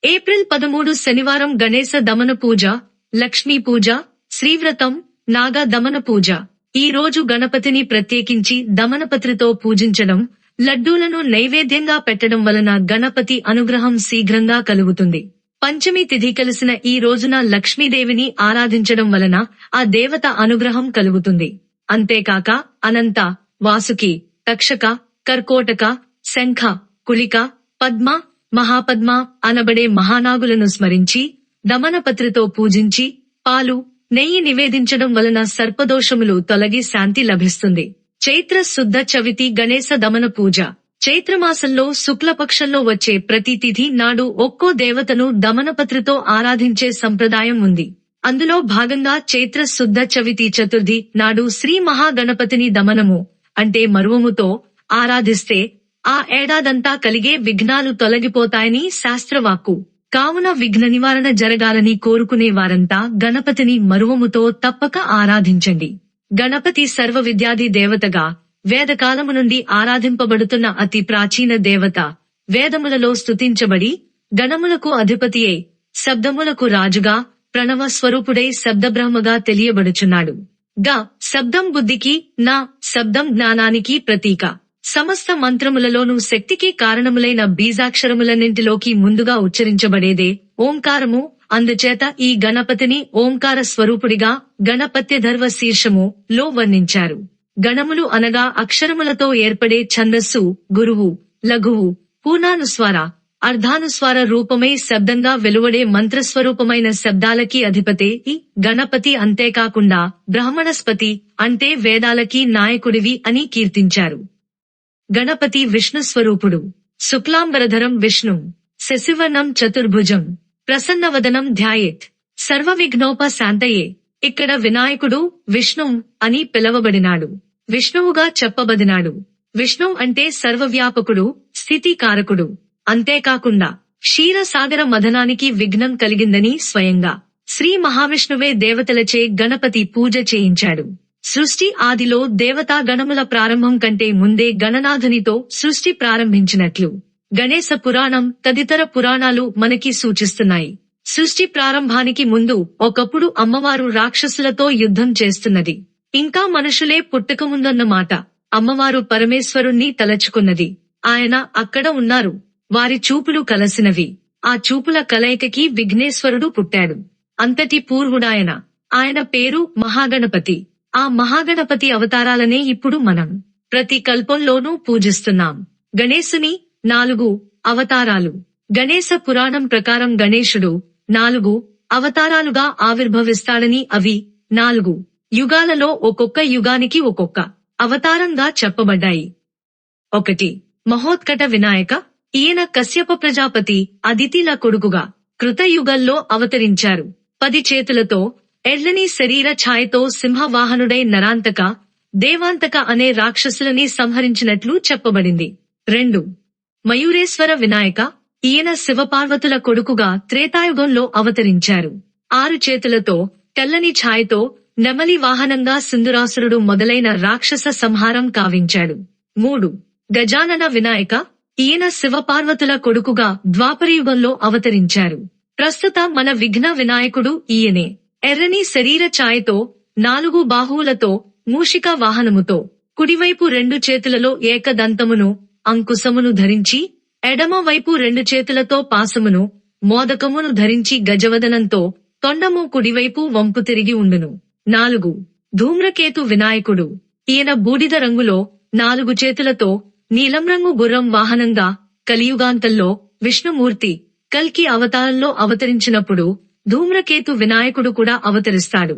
April 13 శనివారం గణేశ దమన పూజ, లక్ష్మీ పూజ, శ్రీవ్రతం, నాగ దమన పూజ. ఈ రోజు గణపతిని ప్రత్యేకించి దమనపత్రితో పూజించడం, లడ్డూలను నైవేద్యంగా పెట్టడం వలన గణపతి అనుగ్రహం శీఘ్రంగా కలుగుతుంది. పంచమి తిథి కలిసిన ఈ రోజున లక్ష్మీదేవిని ఆరాధించడం వలన ఆ దేవత అనుగ్రహం కలుగుతుంది. అంతేకాక అనంత, వాసుకి, తక్షక, కర్కోటక, శంఖ, కులిక, పద్మ, మహాపద్మ అనబడే మహానాగులను స్మరించి దమనపత్రితో పూజించి పాలు, నెయ్యి నివేదించడం వలన సర్పదోషములు తొలగి శాంతి లభిస్తుంది. చైత్ర శుద్ధ చవితి గణేశ దమన పూజ. చైత్రమాసంలో శుక్లపక్షంలో వచ్చే ప్రతి తిథి నాడు ఒక్కో దేవతను దమనపత్రితో ఆరాధించే సంప్రదాయం ఉంది. అందులో భాగంగా చైత్ర శుద్ధ చవితి చతుర్థి నాడు శ్రీ మహాగణపతిని దమనము అంటే మరువముతో ఆరాధిస్తే ఆ ఏడాదంతా కలిగే విఘ్నాలు తొలగిపోతాయని శాస్త్రవాక్కు. కావున విఘ్న నివారణ జరగాలని కోరుకునే వారంతా గణపతిని మరువముతో తప్పక ఆరాధించండి. గణపతి సర్వ విద్యాది దేవతగా వేదకాలము నుండి ఆరాధింపబడుతున్న అతి ప్రాచీన దేవత. వేదములలో స్తుతించబడి గణములకు అధిపతియై శబ్దములకు రాజుగా ప్రణవ స్వరూపుడై శబ్దబ్రహ్మగా తెలియబడుచున్నాడు. గ శబ్దం బుద్ధికి, నా శబ్దం జ్ఞానానికి ప్రతీక. సమస్త మంత్రములలోనూ శక్తికి కారణములైన బీజాక్షరములన్నింటిలోకి ముందుగా ఉచ్చరించబడేదే ఓంకారము. అందుచేత ఈ గణపతిని ఓంకార స్వరూపుడిగా గణపత్యధర్వ శీర్షము లో వర్ణించారు. గణములు అనగా అక్షరములతో ఏర్పడే ఛందస్సు, గురువు, లఘువు, పూర్ణానుస్వార, అర్ధానుస్వార రూపమై శబ్దంగా వెలువడే మంత్రస్వరూపమైన శబ్దాలకి అధిపతే ఈ గణపతి. అంతేకాకుండా బ్రహ్మణస్పతి అంటే వేదాలకి నాయకుడివి అని కీర్తించారు. గణపతి విష్ణు స్వరూపుడు. శుక్లాంబరధరం విష్ణు శశివర్ణం చతుర్భుజం ప్రసన్నవదనం ధ్యాయేత్ సర్వవిఘ్నోపశాంతయే. ఇక్కడ వినాయకుడు విష్ణు అని పిలవబడినాడు. విష్ణువుగా చెప్పబడినాడు. విష్ణు అంటే సర్వవ్యాపకుడు, స్థితికారకుడు. అంతేకాకుండా క్షీరసాగర మథనానికి విఘ్నం కలిగిందని స్వయంగా శ్రీ మహావిష్ణువే దేవతలచే గణపతి పూజ చేయించాడు. సృష్టి ఆదిలో దేవతా గణముల ప్రారంభం కంటే ముందే గణనాథునితో సృష్టి ప్రారంభించినట్లు గణేశ పురాణం తదితర పురాణాలు మనకి సూచిస్తున్నాయి. సృష్టి ప్రారంభానికి ముందు ఒకప్పుడు అమ్మవారు రాక్షసులతో యుద్ధం చేస్తున్నది. ఇంకా మనుషులే పుట్టకముందన్నమాట. అమ్మవారు పరమేశ్వరుణ్ణి తలచుకున్నది. ఆయన అక్కడ ఉన్నారు. వారి చూపులు కలసినవి. ఆ చూపుల కలయికకి విఘ్నేశ్వరుడు పుట్టాడు. అంతటి పూర్వుడాయన. ఆయన పేరు మహాగణపతి. ఆ మహాగణపతి అవతారాలనే ఇప్పుడు మనం ప్రతి కల్పంలోనూ పూజిస్తున్నాం. గణేశుని 4 అవతారాలు. గణేశ పురాణం ప్రకారం గణేశుడు 4 అవతారాలుగా ఆవిర్భవిస్తాడని, అవి 4 యుగాలలో ఒక్కొక్క యుగానికి ఒక్కొక్క అవతారంగా చెప్పబడ్డాయి. 1 మహోత్కట వినాయక. ఈయన కశ్యప ప్రజాపతి అదితిల కొడుకుగా కృతయుగంలో అవతరించారు. 10 చేతులతో ఎర్రని శరీర ఛాయతో సింహవాహనుడై నరాంతక, దేవాంతక అనే రాక్షసులని సంహరించినట్లు చెప్పబడింది. 2 మయూరేశ్వర వినాయక. ఈయన శివపార్వతుల కొడుకుగా త్రేతాయుగంలో అవతరించారు. 6 చేతులతో తెల్లని ఛాయతో నెమలి వాహనంగా సింధురాసురుడు మొదలైన రాక్షస సంహారం కావించాడు. 3 గజానన వినాయక. ఈయన శివపార్వతుల కొడుకుగా ద్వాపరయుగంలో అవతరించారు. ప్రస్తుత మన విఘ్న వినాయకుడు ఈయనే. ఎర్రని శరీర ఛాయతో 4 బాహువులతో మూషికా వాహనముతో కుడివైపు 2 చేతులలో ఏకదంతమును అంకుశమును ధరించి, ఎడమ వైపు 2 చేతులతో పాసమును మోదకమును ధరించి గజవదనంతో తొండము కుడివైపు వంపు తిరిగి ఉండును. 4 ధూమ్రకేతు వినాయకుడు. ఈయన బూడిద రంగులో 4 చేతులతో నీలం రంగు గుర్రం వాహనంగా కలియుగాంతంలో విష్ణుమూర్తి కల్కి అవతారంలో అవతరించినప్పుడు ధూమ్రకేతు వినాయకుడు కూడా అవతరిస్తాడు.